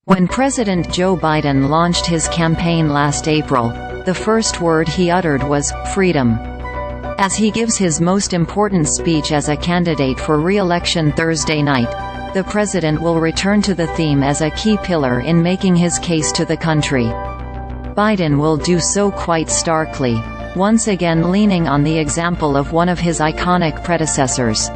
When President Joe Biden launched his campaign last April, the first word he uttered was, freedom. As he gives his most important speech as a candidate for re-election Thursday night, the president will return to the theme as a key pillar in making his case to the country. Biden will do so quite starkly, once again leaning on the example of one of his iconic predecessors.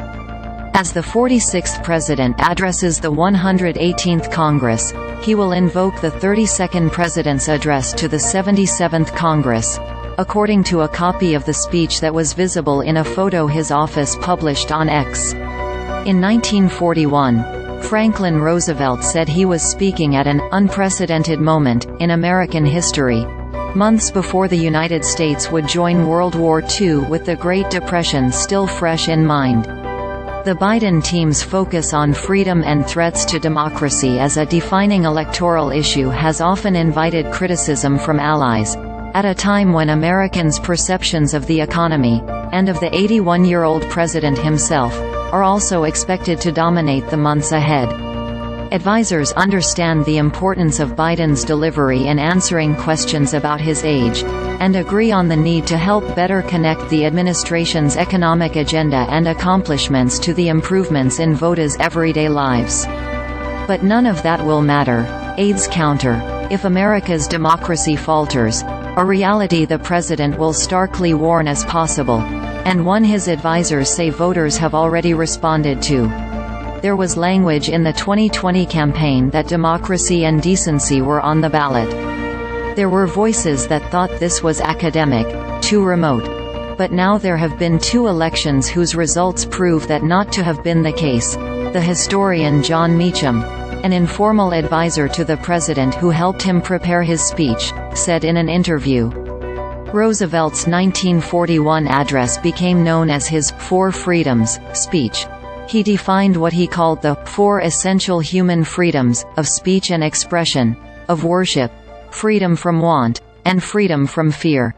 As the 46th president addresses the 118th Congress, he will invoke the 32nd president's address to the 77th Congress, according to a copy of the speech that was visible in a photo his office published on X. In 1941, Franklin Roosevelt said he was speaking at an unprecedented moment in American history, months before the United States would join World War II with the Great Depression still fresh in mind. The Biden team's focus on freedom and threats to democracy as a defining electoral issue has often invited criticism from allies, at a time when Americans' perceptions of the economy, and of the 81-year-old president himself, are also expected to dominate the months ahead. Advisors understand the importance of Biden's delivery in answering questions about his age, and agree on the need to help better connect the administration's economic agenda and accomplishments to the improvements in voters' everyday lives. But none of that will matter, aides counter, if America's democracy falters, a reality the president will starkly warn as possible, and one his advisors say voters have already responded to. There was language in the 2020 campaign that democracy and decency were on the ballot. There were voices that thought this was academic, too remote. But now there have been two elections whose results prove that not to have been the case. The historian Jon Meacham, an informal advisor to the president who helped him prepare his speech, said in an interview. Roosevelt's 1941 address became known as his Four Freedoms speech. He defined what he called the four essential human freedoms, of speech and expression, of worship, freedom from want, and freedom from fear.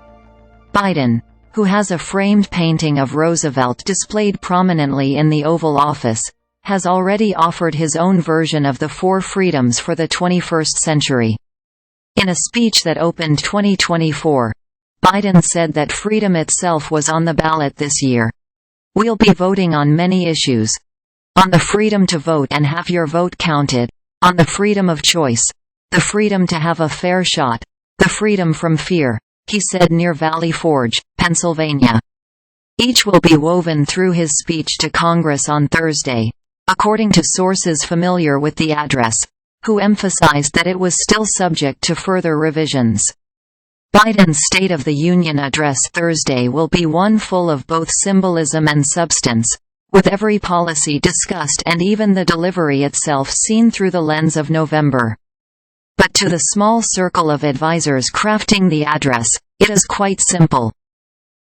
Biden, who has a framed painting of Roosevelt displayed prominently in the Oval Office, has already offered his own version of the four freedoms for the 21st century. In a speech that opened 2024, Biden said that freedom itself was on the ballot this year. We'll be voting on many issues. On the freedom to vote and have your vote counted, on the freedom of choice, the freedom to have a fair shot, the freedom from fear, he said near Valley Forge, Pennsylvania. Each will be woven through his speech to Congress on Thursday, according to sources familiar with the address, who emphasized that it was still subject to further revisions. Biden's State of the Union address Thursday will be one full of both symbolism and substance, with every policy discussed and even the delivery itself seen through the lens of November. But to the small circle of advisors crafting the address, it is quite simple.